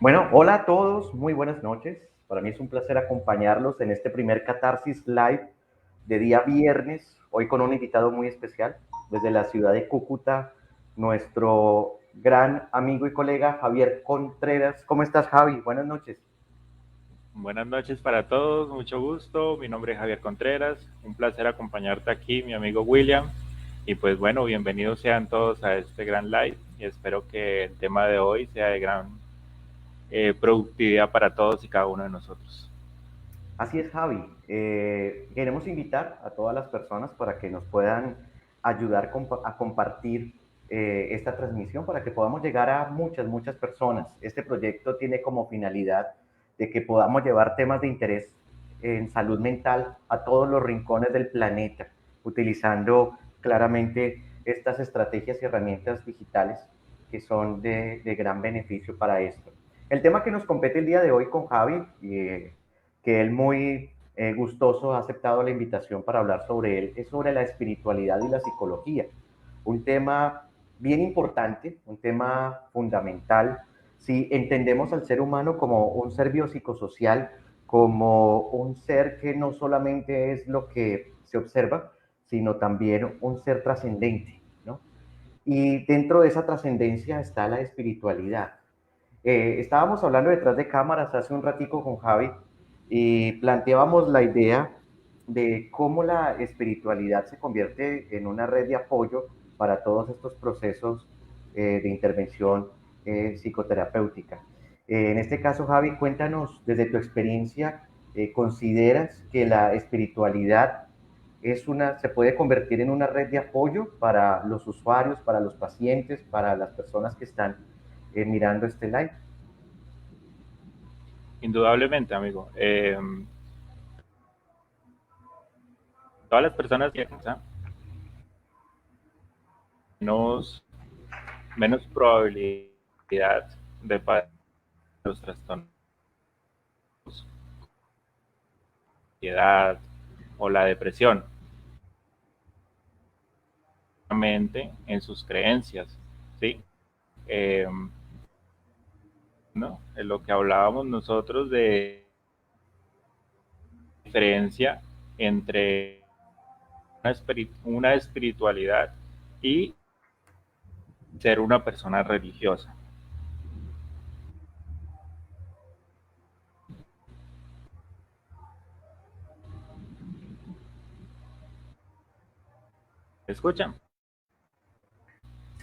Bueno, hola a todos, muy buenas noches. Para mí es un placer acompañarlos en este primer Catarsis Live de día viernes, hoy con un invitado muy especial desde la ciudad de Cúcuta, nuestro gran amigo y colega Javier Contreras. ¿Cómo estás, Javi? Buenas noches. Buenas noches para todos, mucho gusto. Mi nombre es Javier Contreras, un placer acompañarte aquí, mi amigo William. Y pues bueno, bienvenidos sean todos a este gran live y espero que el tema de hoy sea de gran productividad para todos y cada uno de nosotros. Así es, Javi. Queremos invitar a todas las personas para que nos puedan ayudar a compartir esta transmisión para que podamos llegar a muchas personas. Este proyecto tiene como finalidad de que podamos llevar temas de interés en salud mental a todos los rincones del planeta, utilizando claramente estas estrategias y herramientas digitales que son de gran beneficio para esto. El tema que nos compete el día de hoy con Javi, que él muy gustoso ha aceptado la invitación para hablar sobre él, es sobre la espiritualidad y la psicología. Un tema bien importante, un tema fundamental, si entendemos al ser humano como un ser biopsicosocial, como un ser que no solamente es lo que se observa, sino también un ser trascendente, ¿no? Y dentro de esa trascendencia está la espiritualidad. Estábamos hablando detrás de cámaras hace un ratico con Javi y planteábamos la idea de cómo la espiritualidad se convierte en una red de apoyo para todos estos procesos de intervención psicoterapéutica. En este caso, Javi, cuéntanos desde tu experiencia, ¿consideras que la espiritualidad se puede convertir en una red de apoyo para los usuarios, para los pacientes, para las personas que están mirando este live? Indudablemente, amigo. Todas las personas que menos, menos probabilidad de padecer los trastornos, ansiedad o la depresión, en sus creencias, ¿sí? Eh, ¿No? En lo que hablábamos nosotros de diferencia entre una espiritualidad y ser una persona religiosa. ¿Escuchan?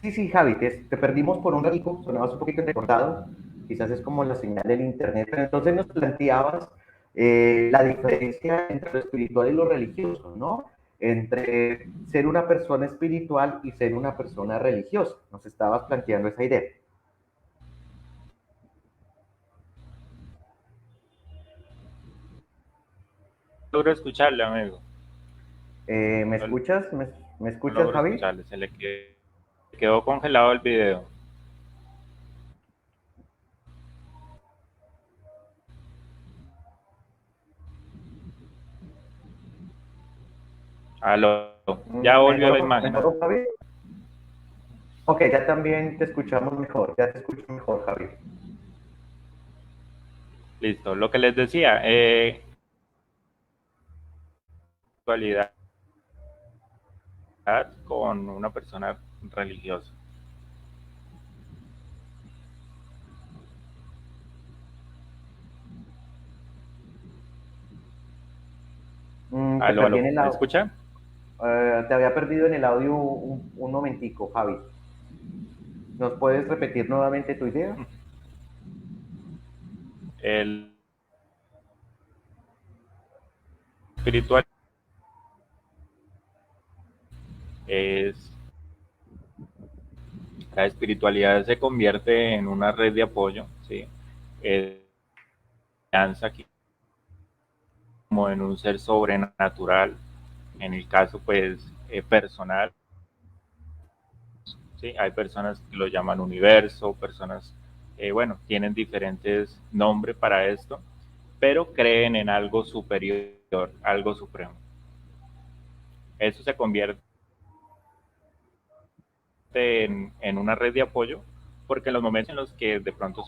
Sí, sí, Javi, te perdimos por un ratito, sonabas un poquito entrecortado, quizás es como la señal del internet, pero entonces nos planteabas la diferencia entre lo espiritual y lo religioso, ¿no? Entre ser una persona espiritual y ser una persona religiosa. Nos estabas planteando esa idea. Logro escucharle, amigo. ¿Me No, escuchas? ¿Me no escuchas, logro Javi? escucharle. Quedó congelado el video. Aló. Ya volvió la imagen. ¿Mejor, Javi? Ok, ya también te escuchamos mejor, ya te escucho mejor, Javi. Listo. Lo que les decía, actualidad con una persona religiosa. Te Aló, perdí aló. en el ¿Me audio. escucha? Te había perdido en el audio un momentico, Javi. ¿Nos puedes repetir nuevamente tu idea? El espiritual es la espiritualidad se convierte en una red de apoyo, ¿sí? Danza aquí como en un ser sobrenatural, en el caso pues personal, ¿sí? Hay personas que lo llaman universo, personas, bueno, tienen diferentes nombres para esto, pero creen en algo superior, algo supremo. Eso se convierte en una red de apoyo porque en los momentos en los que de pronto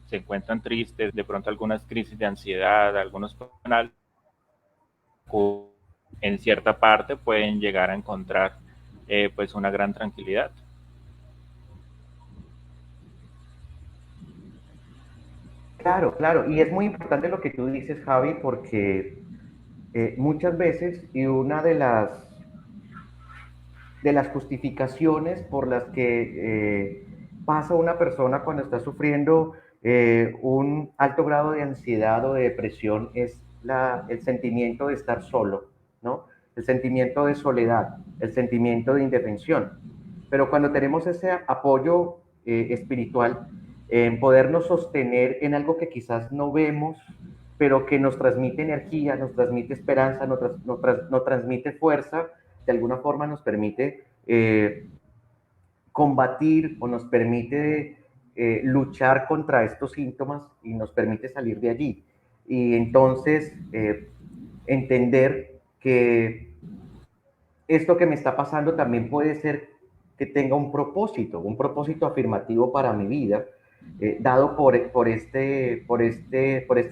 se encuentran tristes, de pronto algunas crisis de ansiedad, algunos personal, en cierta parte pueden llegar a encontrar pues una gran tranquilidad. Claro, claro, y es muy importante lo que tú dices, Javi, porque muchas veces, y una de las justificaciones por las que pasa una persona cuando está sufriendo un alto grado de ansiedad o de depresión es el sentimiento de estar solo, ¿no? El sentimiento de soledad, el sentimiento de indefensión. Pero cuando tenemos ese apoyo espiritual, en podernos sostener en algo que quizás no vemos, pero que nos transmite energía, nos transmite esperanza, nos transmite fuerza, de alguna forma nos permite combatir o nos permite luchar contra estos síntomas y nos permite salir de allí. Y entonces entender que esto que me está pasando también puede ser que tenga un propósito afirmativo para mi vida, dado por esta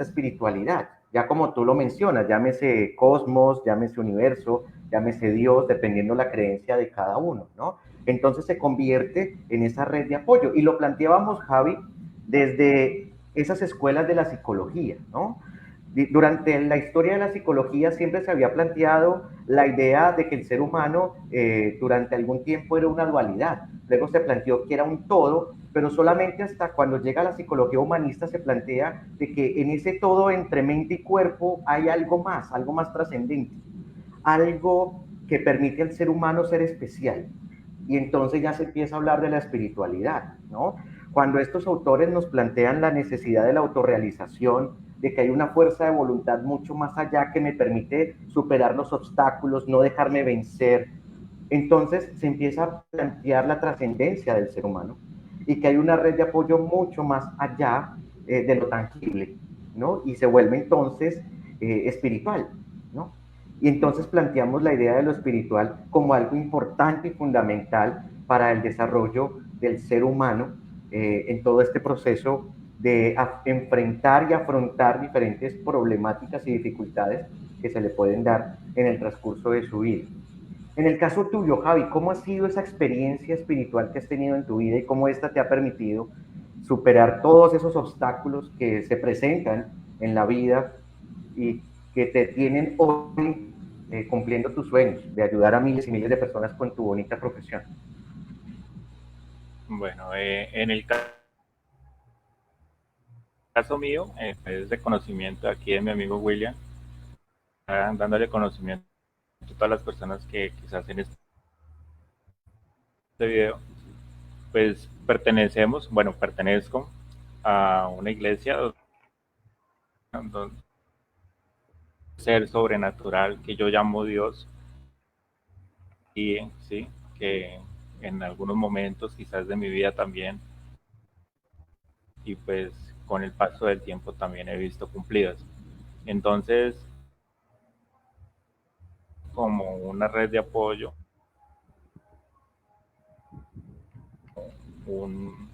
espiritualidad. Ya como tú lo mencionas, llámese cosmos, llámese universo, llámese Dios, dependiendo la creencia de cada uno, ¿no? Entonces se convierte en esa red de apoyo. Y lo planteábamos, Javi, desde esas escuelas de la psicología, ¿no? Durante la historia de la psicología siempre se había planteado la idea de que el ser humano durante algún tiempo era una dualidad. Luego se planteó que era un todo, pero solamente hasta cuando llega la psicología humanista se plantea de que en ese todo entre mente y cuerpo hay algo más trascendente, algo que permite al ser humano ser especial. Y entonces ya se empieza a hablar de la espiritualidad, ¿no? Cuando estos autores nos plantean la necesidad de la autorrealización, de que hay una fuerza de voluntad mucho más allá que me permite superar los obstáculos, no dejarme vencer, entonces se empieza a plantear la trascendencia del ser humano y que hay una red de apoyo mucho más allá de lo tangible, ¿no? Y se vuelve entonces espiritual, ¿no? Y entonces planteamos la idea de lo espiritual como algo importante y fundamental para el desarrollo del ser humano en todo este proceso de enfrentar y afrontar diferentes problemáticas y dificultades que se le pueden dar en el transcurso de su vida. En el caso tuyo, Javi, ¿cómo ha sido esa experiencia espiritual que has tenido en tu vida y cómo esta te ha permitido superar todos esos obstáculos que se presentan en la vida y que te tienen hoy cumpliendo tus sueños de ayudar a miles y miles de personas con tu bonita profesión? Bueno, en el caso mío, es de conocimiento aquí de mi amigo William, dándole conocimiento a todas las personas que quizás en este video, pues pertenezco a una iglesia donde ser sobrenatural que yo llamo Dios y sí, que en algunos momentos quizás de mi vida también y pues con el paso del tiempo también he visto cumplidas. Entonces, como una red de apoyo, un,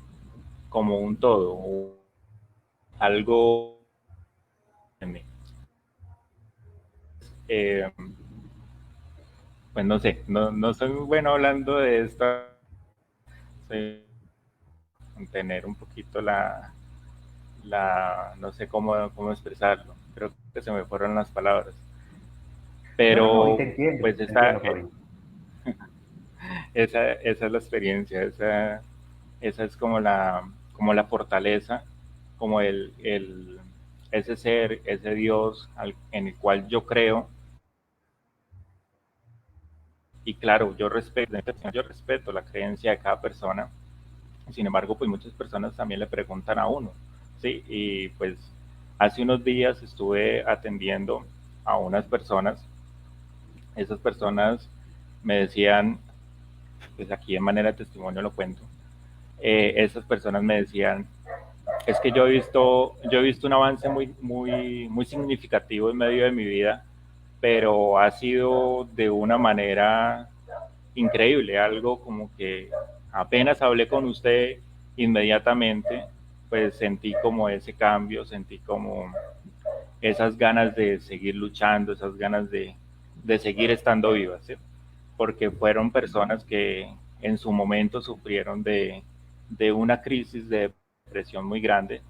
como un todo, algo en mí. Eh, pues no sé, no soy muy bueno hablando de esto, soy tener un poquito no sé cómo expresarlo, creo que se me fueron las palabras, No, no, no, y pero pues te entiendo, Javi. esa es la experiencia, esa es como la fortaleza, como ese ser, ese Dios en el cual yo creo. Y claro, yo respeto la creencia de cada persona. Sin embargo, pues muchas personas también le preguntan a uno, ¿sí? Y pues hace unos días estuve atendiendo a unas personas. Esas personas me decían, pues aquí en manera de testimonio lo cuento, esas personas me decían, es que yo he visto un avance muy significativo en medio de mi vida, pero ha sido de una manera increíble, algo como que apenas hablé con usted inmediatamente pues sentí como ese cambio, sentí como esas ganas de seguir luchando, esas ganas de seguir estando vivas, ¿sí? Porque fueron personas que en su momento sufrieron de una crisis de depresión muy grande,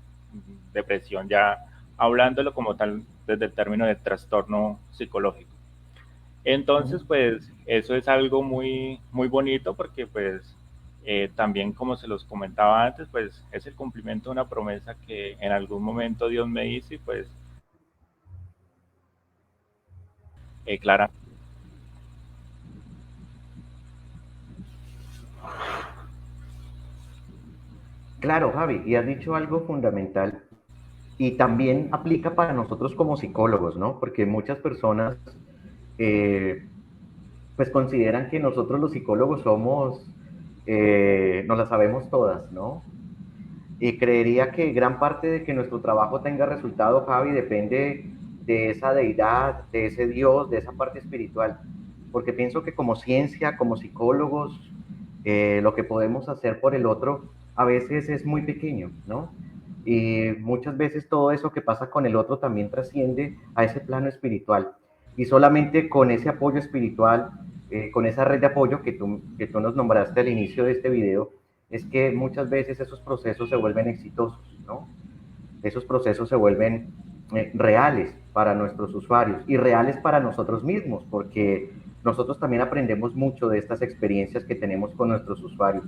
depresión ya hablándolo como tal desde el término de trastorno psicológico. Entonces, Ujú. pues eso es algo muy, muy bonito porque pues también como se los comentaba antes, pues es el cumplimiento de una promesa que en algún momento Dios me hizo y pues clara. Claro, Javi, y has dicho algo fundamental y también aplica para nosotros como psicólogos, ¿no? Porque muchas personas eh, pues consideran que nosotros los psicólogos somos, nos las sabemos todas, ¿no? Y creería que gran parte de que nuestro trabajo tenga resultado, Javi, depende de esa deidad, de ese Dios, de esa parte espiritual. Porque pienso que como ciencia, como psicólogos, lo que podemos hacer por el otro a veces es muy pequeño, ¿no? Y muchas veces todo eso que pasa con el otro también trasciende a ese plano espiritual. Y solamente con ese apoyo espiritual, con esa red de apoyo que tú nos nombraste al inicio de este video, es que muchas veces esos procesos se vuelven exitosos, ¿no? Esos procesos se vuelven reales para nuestros usuarios y reales para nosotros mismos, porque nosotros también aprendemos mucho de estas experiencias que tenemos con nuestros usuarios.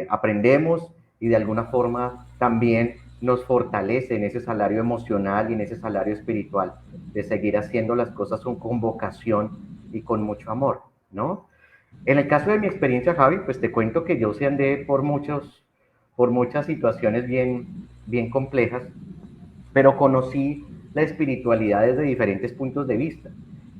Aprendemos y de alguna forma también nos fortalece en ese salario emocional y en ese salario espiritual de seguir haciendo las cosas con vocación y con mucho amor, ¿no? En el caso de mi experiencia, Javi, pues te cuento que yo sí andé por muchas situaciones bien complejas, pero conocí la espiritualidad desde diferentes puntos de vista.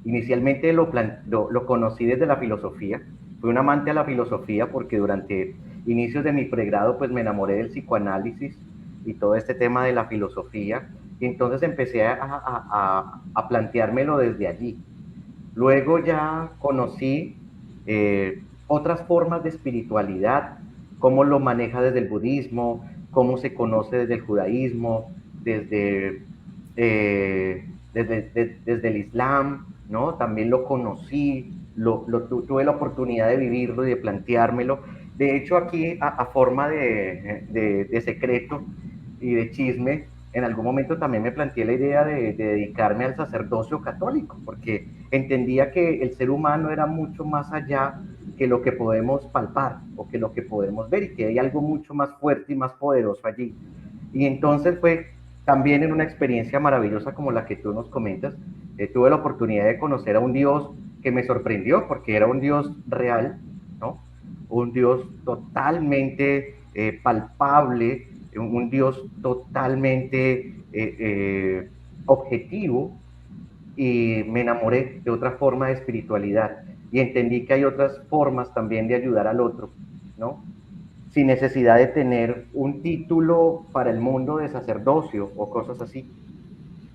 Inicialmente lo conocí desde la filosofía, fui un amante a la filosofía porque durante inicios de mi pregrado pues me enamoré del psicoanálisis y todo este tema de la filosofía, y entonces empecé a planteármelo desde allí. Luego ya conocí otras formas de espiritualidad, cómo lo maneja desde el budismo, cómo se conoce desde el judaísmo, desde el islam, ¿no? También lo conocí, tuve la oportunidad de vivirlo y de planteármelo. De hecho, aquí, a forma de secreto y de chisme, en algún momento también me planteé la idea de dedicarme al sacerdocio católico, porque entendía que el ser humano era mucho más allá que lo que podemos palpar o que lo que podemos ver y que hay algo mucho más fuerte y más poderoso allí. Y entonces fue también en una experiencia maravillosa como la que tú nos comentas, tuve la oportunidad de conocer a un Dios que me sorprendió porque era un Dios real, ¿no? Un Dios totalmente palpable, un Dios totalmente objetivo, y me enamoré de otra forma de espiritualidad y entendí que hay otras formas también de ayudar al otro, ¿no? Sin necesidad de tener un título para el mundo de sacerdocio o cosas así.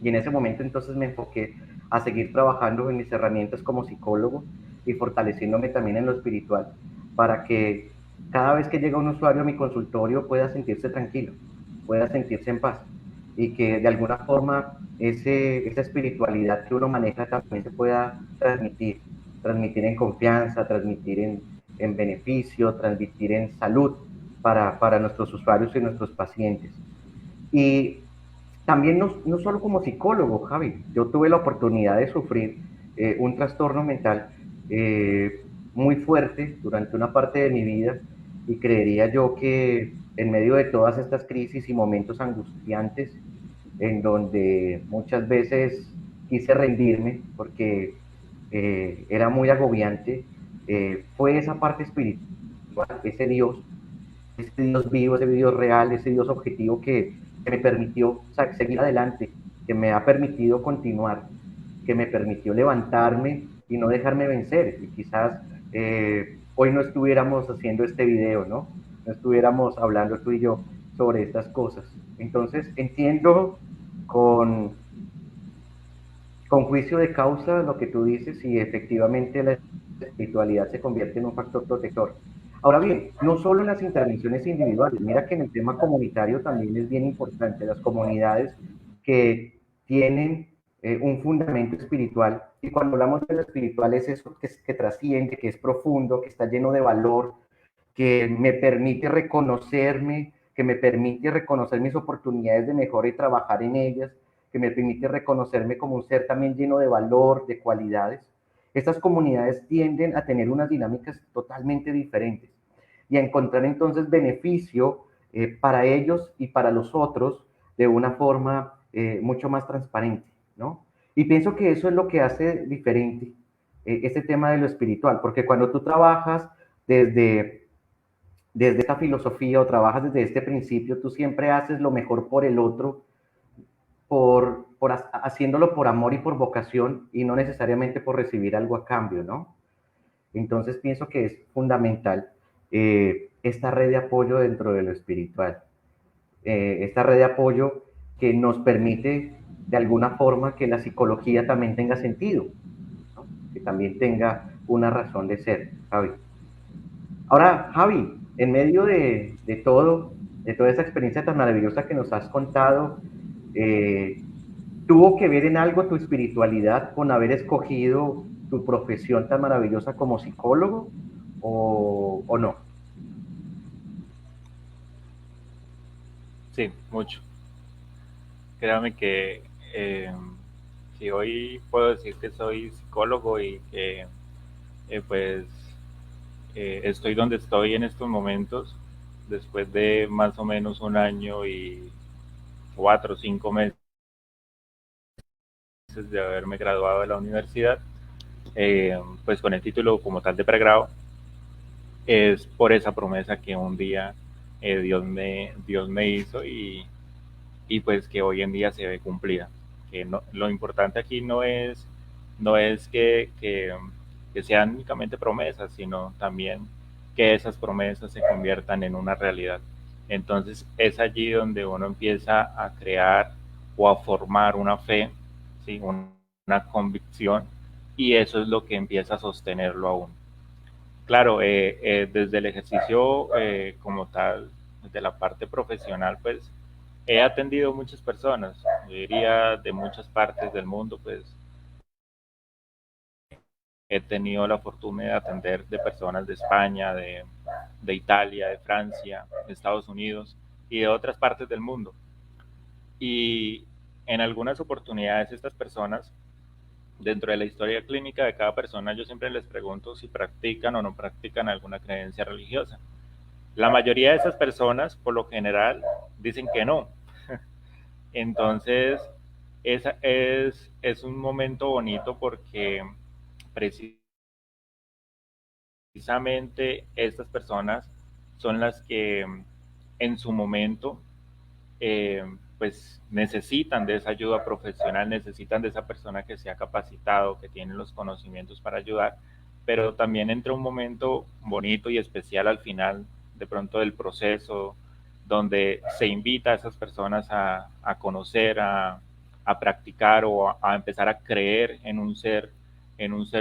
Y en ese momento entonces me enfoqué a seguir trabajando en mis herramientas como psicólogo y fortaleciéndome también en lo espiritual para que cada vez que llega un usuario a mi consultorio pueda sentirse tranquilo, pueda sentirse en paz y que de alguna forma esa espiritualidad que uno maneja también se pueda transmitir en confianza, transmitir en beneficio, transmitir en salud para nuestros usuarios y nuestros pacientes. Y también no solo como psicólogo, Javi, yo tuve la oportunidad de sufrir un trastorno mental muy fuerte durante una parte de mi vida y creería yo que en medio de todas estas crisis y momentos angustiantes en donde muchas veces quise rendirme porque era muy agobiante, fue esa parte espiritual, ese Dios vivo, ese Dios real, ese Dios objetivo que me permitió, o sea, seguir adelante, que me ha permitido continuar, que me permitió levantarme y no dejarme vencer. Y quizás hoy no estuviéramos haciendo este video, ¿no? No estuviéramos hablando tú y yo sobre estas cosas. Entonces, entiendo con, con juicio de causa lo que tú dices y efectivamente la espiritualidad se convierte en un factor protector. Ahora bien, no solo en las intervenciones individuales, mira que en el tema comunitario también es bien importante, las comunidades que tienen un fundamento espiritual, y cuando hablamos de lo espiritual es eso que trasciende, que es profundo, que está lleno de valor, que me permite reconocerme, que me permite reconocer mis oportunidades de mejora y trabajar en ellas, que me permite reconocerme como un ser también lleno de valor, de cualidades. Estas comunidades tienden a tener unas dinámicas totalmente diferentes y a encontrar entonces beneficio para ellos y para los otros de una forma mucho más transparente, ¿no? Y pienso que eso es lo que hace diferente este tema de lo espiritual, porque cuando tú trabajas desde esta filosofía o trabajas desde este principio, tú siempre haces lo mejor por el otro, haciéndolo por amor y por vocación y no necesariamente por recibir algo a cambio, ¿no? Entonces pienso que es fundamental esta red de apoyo dentro de lo espiritual, esta red de apoyo que nos permite de alguna forma que la psicología también tenga sentido, ¿no? Que también tenga una razón de ser, Javi. Ahora, Javi, en medio de toda esa experiencia tan maravillosa que nos has contado, eh, ¿tuvo que ver en algo tu espiritualidad con haber escogido tu profesión tan maravillosa como psicólogo o no? Sí, mucho. Créame que si hoy puedo decir que soy psicólogo y que pues estoy donde estoy en estos momentos, después de más o menos un año y 4 o 5 meses de haberme graduado de la universidad, pues con el título como tal de pregrado, es por esa promesa que un día Dios me hizo y pues que hoy en día se ve cumplida. Que no, lo importante aquí no es que sean únicamente promesas, sino también que esas promesas se conviertan en una realidad. Entonces es allí donde uno empieza a crear o a formar una fe, ¿sí? Una convicción, y eso es lo que empieza a sostenerlo aún. Claro, desde el ejercicio como tal, desde la parte profesional, pues he atendido muchas personas, yo diría de muchas partes del mundo, pues he tenido la fortuna de atender de personas de España, de Italia, de Francia, de Estados Unidos y de otras partes del mundo. Y en algunas oportunidades estas personas, dentro de la historia clínica de cada persona, yo siempre les pregunto si practican o no practican alguna creencia religiosa. La mayoría de esas personas, por lo general, dicen que no. Entonces, es un momento bonito porque precisamente estas personas son las que en su momento pues necesitan de esa ayuda profesional, necesitan de esa persona que se ha capacitado, que tiene los conocimientos para ayudar, pero también entra un momento bonito y especial al final de pronto del proceso, donde se invita a esas personas a conocer, a practicar o a empezar a creer en un ser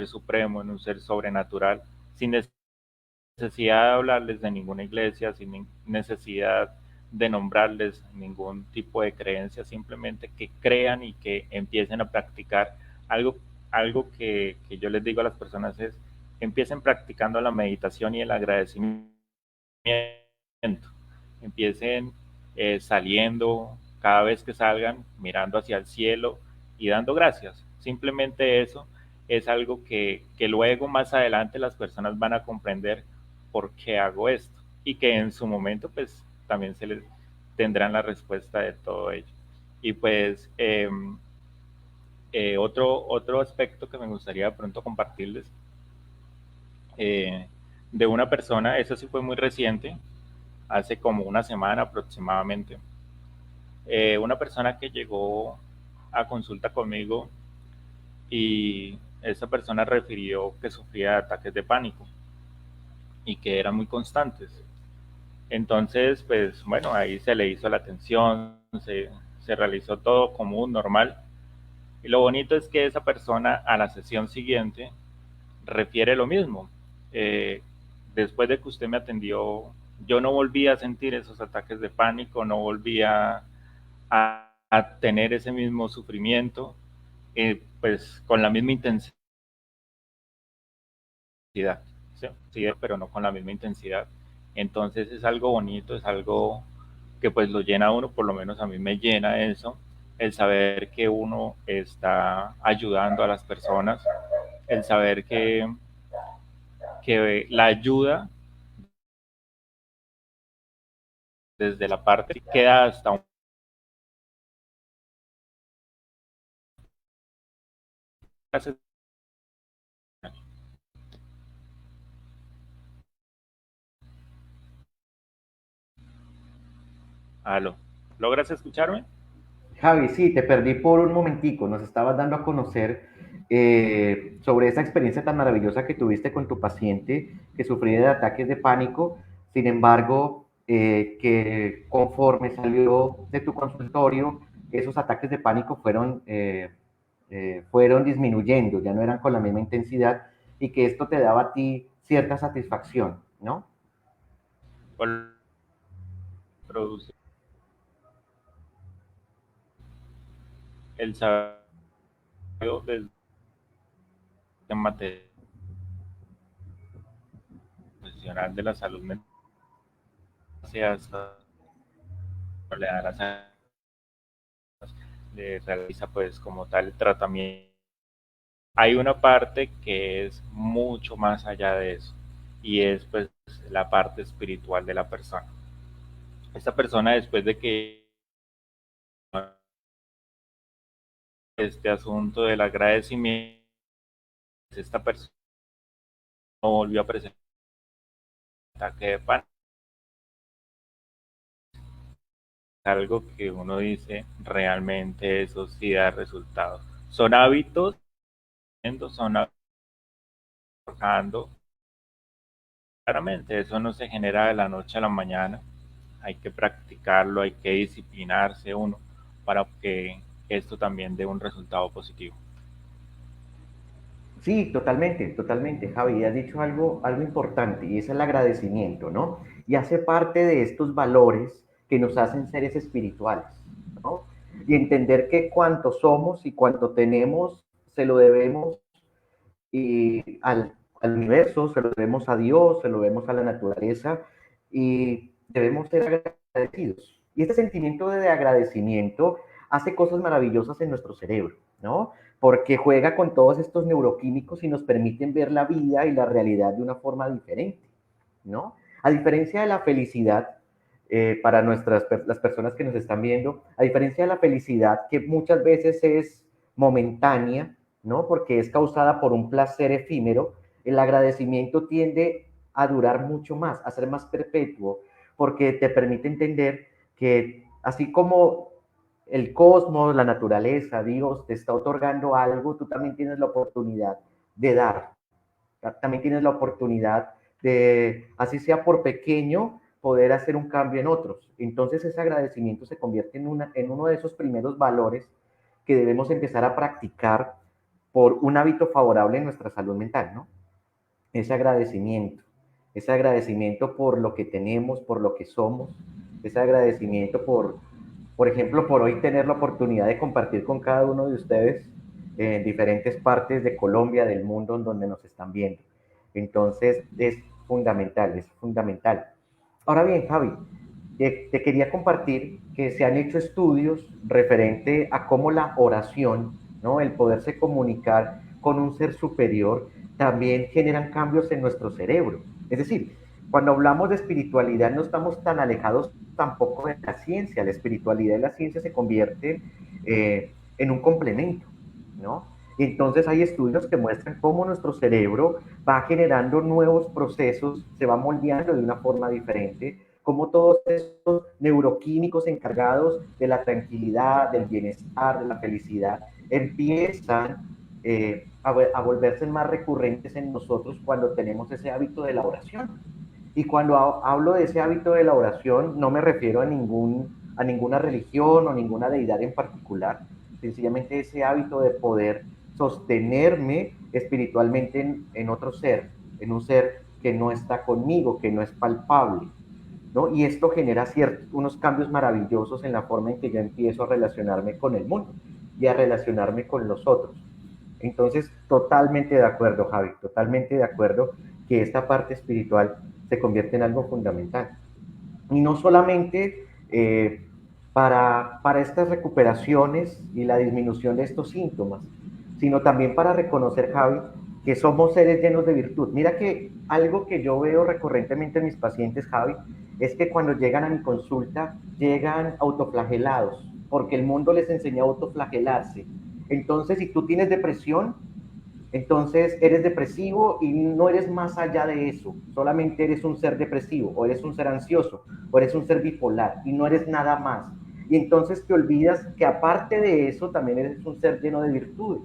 supremo, en un ser sobrenatural, sin necesidad de hablarles de ninguna iglesia, sin necesidad de nombrarles ningún tipo de creencia, simplemente que crean y que empiecen a practicar algo, algo que yo les digo a las personas es, empiecen practicando la meditación y el agradecimiento, empiecen saliendo cada vez que salgan, mirando hacia el cielo y dando gracias. Simplemente eso es algo que luego más adelante las personas van a comprender por qué hago esto y que en su momento pues también se les tendrán la respuesta de todo ello. Y pues otro aspecto que me gustaría de pronto compartirles de una persona, eso sí fue muy reciente, hace como una semana aproximadamente, una persona que llegó a consulta conmigo y esa persona refirió que sufría de ataques de pánico y que eran muy constantes. Entonces, pues bueno, ahí se le hizo la atención, se realizó todo común, normal. Y lo bonito es que esa persona a la sesión siguiente refiere lo mismo. Eh, después de que usted me atendió, yo no volví a sentir esos ataques de pánico, no volví a tener ese mismo sufrimiento, pues con la misma intensidad, ¿sí? Sí, pero no con la misma intensidad. Entonces es algo bonito, es algo que pues lo llena a uno, por lo menos a mí me llena eso, el saber que uno está ayudando a las personas, el saber que la ayuda desde la parte que queda hasta un... Aló, ¿logras escucharme? Javi, sí, te perdí por un momentico. Nos estabas dando a conocer sobre esa experiencia tan maravillosa que tuviste con tu paciente que sufría de ataques de pánico. Sin embargo, que conforme salió de tu consultorio, esos ataques de pánico fueron disminuyendo, ya no eran con la misma intensidad y que esto te daba a ti cierta satisfacción, ¿no? Produce el saber desde materia profesional de la salud mental le da las le realiza pues como tal el tratamiento. Hay una parte que es mucho más allá de eso y es pues la parte espiritual de la persona. Esta persona después de que este asunto del agradecimiento, esta persona no volvió a presentar ataque de pánico, algo que uno dice realmente eso sí da resultados. Son hábitos, son trabajando. Claramente eso no se genera de la noche a la mañana, hay que practicarlo, hay que disciplinarse uno para que esto también dé un resultado positivo. Sí, totalmente, totalmente, Javi. Has dicho algo importante y es el agradecimiento, ¿no? Y hace parte de estos valores que nos hacen seres espirituales, ¿no? Y entender que cuanto somos y cuanto tenemos, se lo debemos al universo, se lo debemos a Dios, se lo debemos a la naturaleza y debemos ser agradecidos. Y este sentimiento de agradecimiento hace cosas maravillosas en nuestro cerebro, ¿no? Porque juega con todos estos neuroquímicos y nos permiten ver la vida y la realidad de una forma diferente, ¿no? A diferencia de la felicidad, para las personas que nos están viendo, a diferencia de la felicidad que muchas veces es momentánea, ¿no? Porque es causada por un placer efímero, el agradecimiento tiende a durar mucho más, a ser más perpetuo, porque te permite entender que así como el cosmos, la naturaleza, Dios te está otorgando algo, tú también tienes la oportunidad de dar, también tienes la oportunidad de, así sea por pequeño, poder hacer un cambio en otros. Entonces ese agradecimiento se convierte en uno de esos primeros valores que debemos empezar a practicar por un hábito favorable en nuestra salud mental, ¿no? Ese agradecimiento por lo que tenemos, por lo que somos, ese agradecimiento por ejemplo, por hoy tener la oportunidad de compartir con cada uno de ustedes en diferentes partes de Colombia, del mundo, en donde nos están viendo. Entonces, es fundamental, es fundamental. Ahora bien, Javi, te quería compartir que se han hecho estudios referente a cómo la oración, ¿no? El poderse comunicar con un ser superior, también generan cambios en nuestro cerebro. Es decir, cuando hablamos de espiritualidad no estamos tan alejados tampoco de la ciencia. La espiritualidad y la ciencia se convierten en un complemento, ¿no? Y entonces hay estudios que muestran cómo nuestro cerebro va generando nuevos procesos, se va moldeando de una forma diferente, cómo todos estos neuroquímicos encargados de la tranquilidad, del bienestar, de la felicidad, empiezan a volverse más recurrentes en nosotros cuando tenemos ese hábito de la oración. Y cuando hablo de ese hábito de la oración, no me refiero a ninguna religión o ninguna deidad en particular, sencillamente ese hábito de poder sostenerme espiritualmente en otro ser, en un ser que no está conmigo, que no es palpable, ¿no? Y esto genera unos cambios maravillosos en la forma en que yo empiezo a relacionarme con el mundo y a relacionarme con los otros. Entonces, totalmente de acuerdo, Javi, totalmente de acuerdo que esta parte espiritual se convierte en algo fundamental. Y no solamente para estas recuperaciones y la disminución de estos síntomas, sino también para reconocer, Javi, que somos seres llenos de virtud. Mira que algo que yo veo recurrentemente en mis pacientes, Javi, es que cuando llegan a mi consulta, llegan autoflagelados, porque el mundo les enseña a autoflagelarse. Entonces, si tú tienes depresión, entonces eres depresivo y no eres más allá de eso, solamente eres un ser depresivo, o eres un ser ansioso, o eres un ser bipolar, y no eres nada más. Y entonces te olvidas que aparte de eso también eres un ser lleno de virtudes,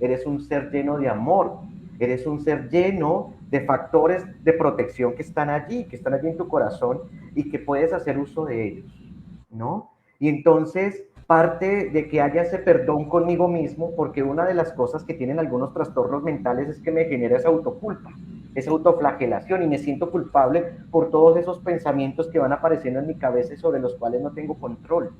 eres un ser lleno de amor, eres un ser lleno de factores de protección que están allí en tu corazón y que puedes hacer uso de ellos, ¿no? Y entonces parte de que haya ese perdón conmigo mismo, porque una de las cosas que tienen algunos trastornos mentales es que me genera esa autoculpa, esa autoflagelación, y me siento culpable por todos esos pensamientos que van apareciendo en mi cabeza y sobre los cuales no tengo control,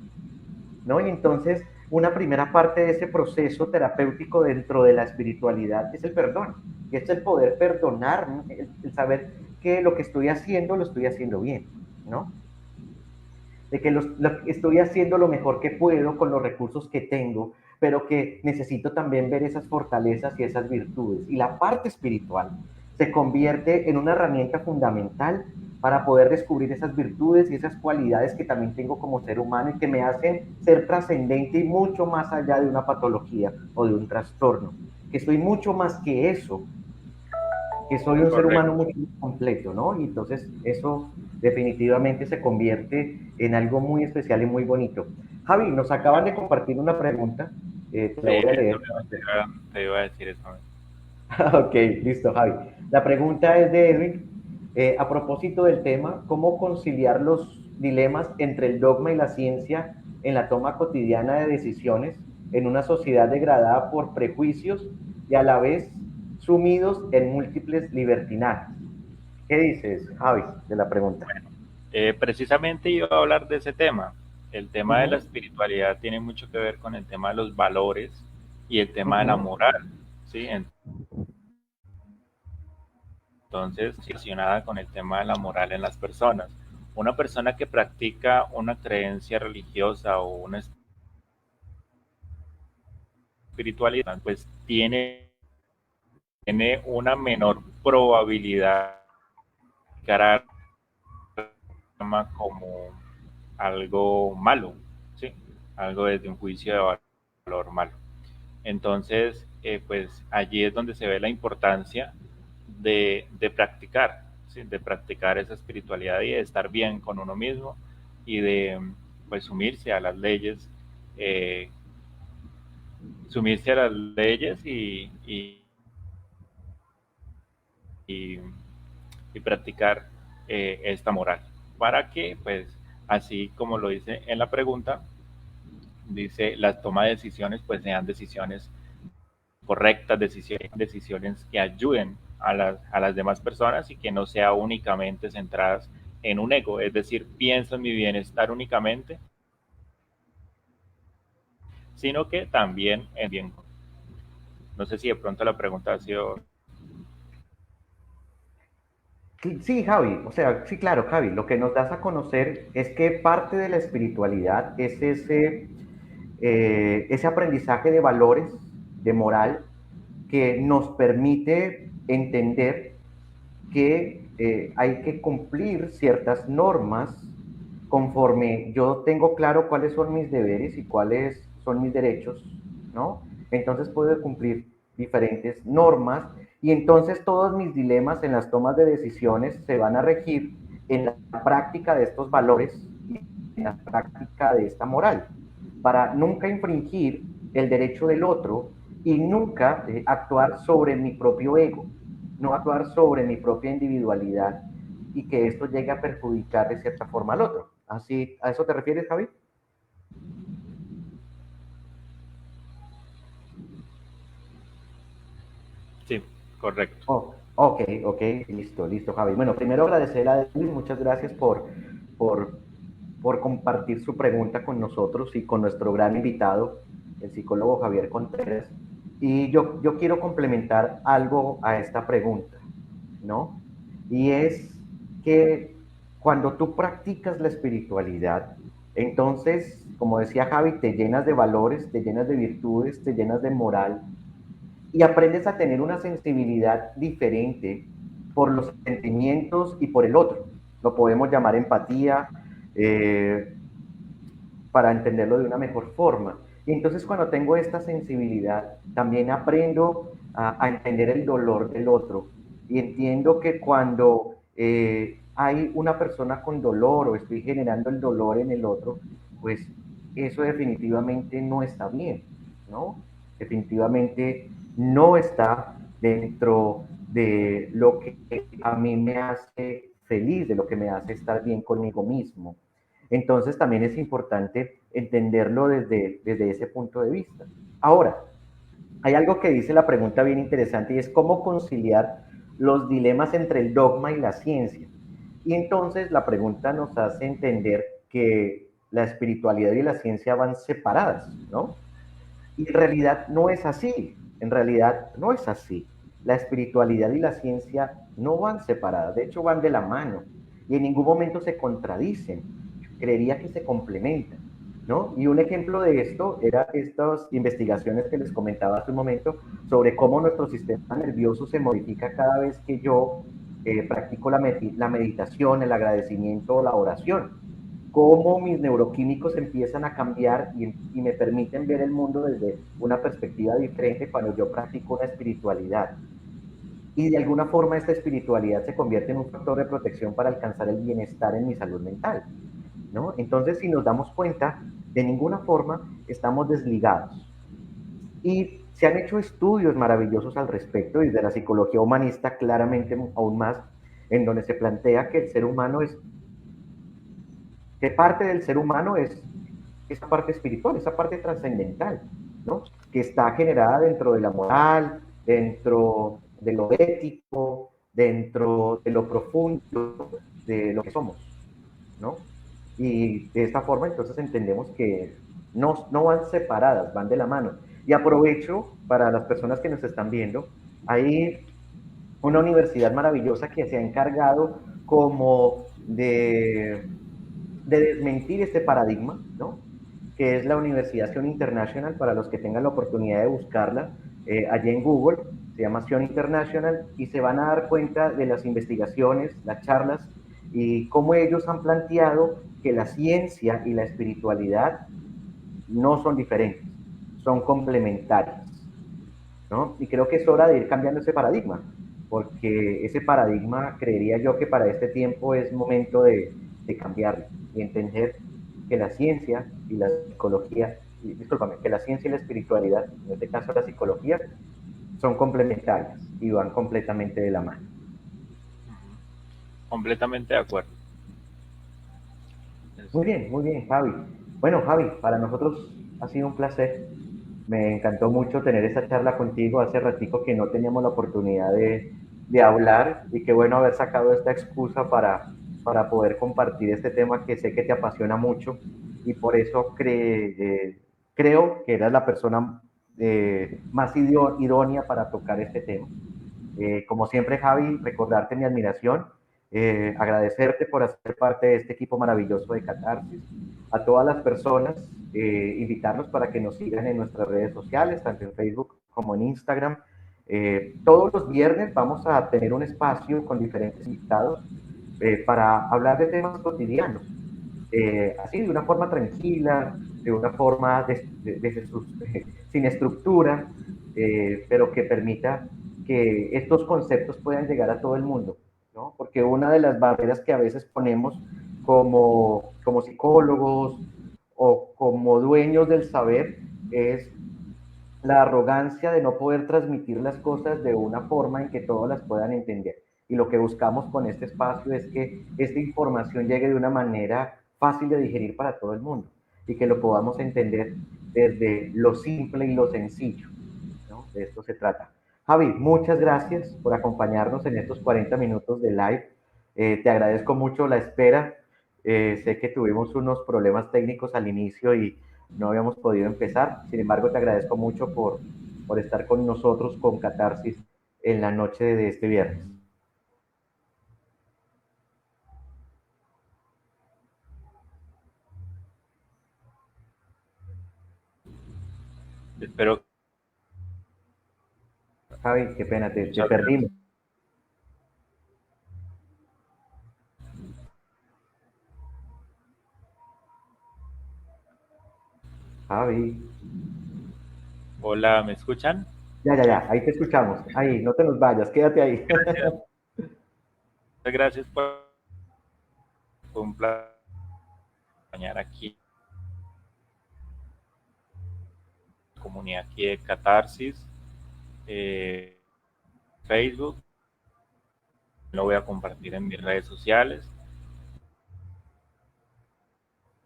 ¿no? Y entonces una primera parte de ese proceso terapéutico dentro de la espiritualidad es el perdón, y es el poder perdonar, ¿no? El saber que lo que estoy haciendo lo estoy haciendo bien, ¿no? De que estoy haciendo lo mejor que puedo con los recursos que tengo, pero que necesito también ver esas fortalezas y esas virtudes. Y la parte espiritual se convierte en una herramienta fundamental para poder descubrir esas virtudes y esas cualidades que también tengo como ser humano y que me hacen ser trascendente y mucho más allá de una patología o de un trastorno, que soy mucho más que eso, que soy un ser humano Correcto. mucho más completo, ¿no? Y entonces eso definitivamente se convierte en algo muy especial y muy bonito. Javi, nos acaban de compartir una pregunta, te la Sí, voy a eso leer. mismo te iba a decir eso. Ok, listo, Javi. La pregunta es de Edwin. A propósito del tema, ¿cómo conciliar los dilemas entre el dogma y la ciencia en la toma cotidiana de decisiones en una sociedad degradada por prejuicios y a la vez sumidos en múltiples libertinajes? ¿Qué dices, Javi, de la pregunta? Precisamente iba a hablar de ese tema. El tema de la Ujú, espiritualidad tiene mucho que ver con el tema de los valores y el tema de la ujú. moral, ¿sí? Entonces, relacionada con el tema de la moral en las personas. Una persona que practica una creencia religiosa o una espiritualidad, pues tiene una menor probabilidad de cara como algo malo, ¿sí? Algo desde un juicio de valor malo. Entonces, pues allí es donde se ve la importancia de practicar, ¿sí? De practicar esa espiritualidad y de estar bien con uno mismo y de pues eh, sumirse a las leyes y, y practicar esta moral para que pues así como lo dice en la pregunta, dice las toma de decisiones pues sean decisiones correctas, decisiones que ayuden a las demás personas y que no sea únicamente centradas en un ego, es decir, pienso en mi bienestar únicamente, sino que también en bien. No sé si de pronto la pregunta ha sido... Sí, Javi, o sea, sí, claro, Javi, lo que nos das a conocer es que parte de la espiritualidad es ese aprendizaje de valores, de moral, que nos permite entender que hay que cumplir ciertas normas conforme yo tengo claro cuáles son mis deberes y cuáles son mis derechos, ¿no? Entonces puedo cumplir diferentes normas y entonces todos mis dilemas en las tomas de decisiones se van a regir en la práctica de estos valores y en la práctica de esta moral, para nunca infringir el derecho del otro y nunca actuar sobre mi propio ego, no actuar sobre mi propia individualidad y que esto llegue a perjudicar de cierta forma al otro. ¿Así, a eso te refieres, Javi? Sí, correcto. Oh. Ok, ok, listo, listo, Javi. Bueno, primero agradecer a Edwin, muchas gracias por, por compartir su pregunta con nosotros y con nuestro gran invitado, el psicólogo Javier Contreras. Y yo quiero complementar algo a esta pregunta, ¿no? Y es que cuando tú practicas la espiritualidad, entonces, como decía Javi, te llenas de valores, te llenas de virtudes, te llenas de moral y aprendes a tener una sensibilidad diferente por los sentimientos y por el otro. Lo podemos llamar empatía, eh, para entenderlo de una mejor forma. Y entonces cuando tengo esta sensibilidad, también aprendo a entender el dolor del otro. Y entiendo que cuando hay una persona con dolor o estoy generando el dolor en el otro, pues eso definitivamente no está bien, ¿no? Definitivamente no está dentro de lo que a mí me hace feliz, de lo que me hace estar bien conmigo mismo. Entonces también es importante entenderlo desde ese punto de vista. Ahora, hay algo que dice la pregunta bien interesante y es cómo conciliar los dilemas entre el dogma y la ciencia. Y entonces la pregunta nos hace entender que la espiritualidad y la ciencia van separadas, ¿no? Y en realidad no es así, en realidad no es así. La espiritualidad y la ciencia no van separadas, de hecho van de la mano y en ningún momento se contradicen, creería que se complementan, ¿no? Y un ejemplo de esto era estas investigaciones que les comentaba hace un momento sobre cómo nuestro sistema nervioso se modifica cada vez que yo practico la meditación, el agradecimiento o la oración, cómo mis neuroquímicos empiezan a cambiar y me permiten ver el mundo desde una perspectiva diferente cuando yo practico una espiritualidad. Y de alguna forma esta espiritualidad se convierte en un factor de protección para alcanzar el bienestar en mi salud mental, ¿no? Entonces, si nos damos cuenta, de ninguna forma estamos desligados. Y se han hecho estudios maravillosos al respecto, y de la psicología humanista claramente aún más, en donde se plantea que el ser humano es, que parte del ser humano es esa parte espiritual, esa parte trascendental, ¿no? Que está generada dentro de la moral, dentro de lo ético, dentro de lo profundo de lo que somos, ¿no? Y de esta forma entonces entendemos que no van separadas, van de la mano. Y aprovecho para las personas que nos están viendo, hay una universidad maravillosa que se ha encargado como de desmentir este paradigma, ¿no? Que es la Universidad Sion International, para los que tengan la oportunidad de buscarla allí en Google, se llama Sion International, y se van a dar cuenta de las investigaciones, las charlas, y cómo ellos han planteado que la ciencia y la espiritualidad no son diferentes, son complementarias, ¿no? Y creo que es hora de ir cambiando ese paradigma, porque ese paradigma creería yo que para este tiempo es momento de cambiarlo y entender que la ciencia y la psicología, discúlpame, que la ciencia y la espiritualidad, en este caso la psicología, son complementarias y van completamente de la mano. Completamente de acuerdo. Muy bien, Javi. Bueno, Javi, para nosotros ha sido un placer. Me encantó mucho tener esta charla contigo. Hace ratico que no teníamos la oportunidad de hablar y qué bueno haber sacado esta excusa para poder compartir este tema que sé que te apasiona mucho y por eso creo que eras la persona más idónea para tocar este tema. Como siempre, Javi, recordarte mi admiración, agradecerte por hacer parte de este equipo maravilloso de Catarsis, a todas las personas, invitarlos para que nos sigan en nuestras redes sociales, tanto en Facebook como en Instagram. Todos los viernes vamos a tener un espacio con diferentes invitados para hablar de temas cotidianos, así de una forma tranquila, de una forma sin estructura, pero que permita que estos conceptos puedan llegar a todo el mundo, ¿no? Porque una de las barreras que a veces ponemos como psicólogos o como dueños del saber es la arrogancia de no poder transmitir las cosas de una forma en que todos las puedan entender. Y lo que buscamos con este espacio es que esta información llegue de una manera fácil de digerir para todo el mundo y que lo podamos entender desde lo simple y lo sencillo, ¿no? De esto se trata. Javi, muchas gracias por acompañarnos en estos 40 minutos de live. Te agradezco mucho la espera. Sé que tuvimos unos problemas técnicos al inicio y no habíamos podido empezar. Sin embargo, te agradezco mucho por estar con nosotros con Catarsis en la noche de este viernes. Espero. Javi, qué pena, te Muchas gracias. perdimos. Javi, Hola, ¿me escuchan? ya, ahí te escuchamos. Ahí, no te nos vayas, quédate ahí. Gracias. Muchas gracias por fue un placer acompañar aquí la comunidad aquí de Catarsis, eh, Facebook. Lo voy a compartir en mis redes sociales,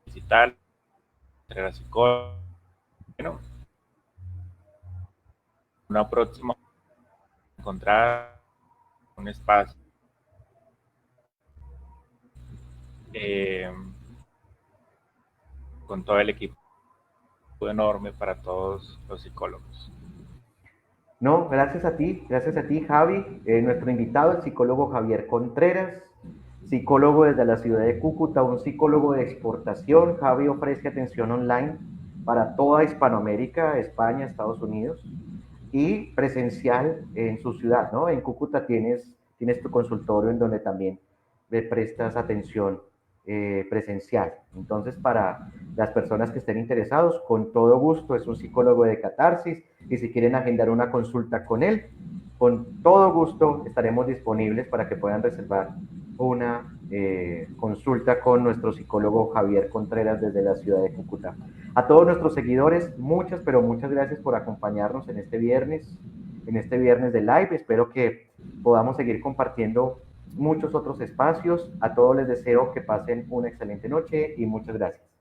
digital, entre psicólogo. Bueno, una próxima encontrar un espacio eh, con todo el equipo enorme para todos los psicólogos. No, gracias a ti, Javi. Nuestro invitado, el psicólogo Javier Contreras, psicólogo desde la ciudad de Cúcuta, un psicólogo de exportación. Javi ofrece atención online para toda Hispanoamérica, España, Estados Unidos, y presencial en su ciudad, ¿no? En Cúcuta tienes tu consultorio en donde también le prestas atención presencial. Entonces, para las personas que estén interesados, con todo gusto, es un psicólogo de Catarsis y si quieren agendar una consulta con él, con todo gusto estaremos disponibles para que puedan reservar una consulta con nuestro psicólogo Javier Contreras desde la ciudad de Cúcuta. A todos nuestros seguidores, muchas, pero muchas gracias por acompañarnos en este viernes de live. Espero que podamos seguir compartiendo muchos otros espacios. A todos les deseo que pasen una excelente noche y muchas gracias.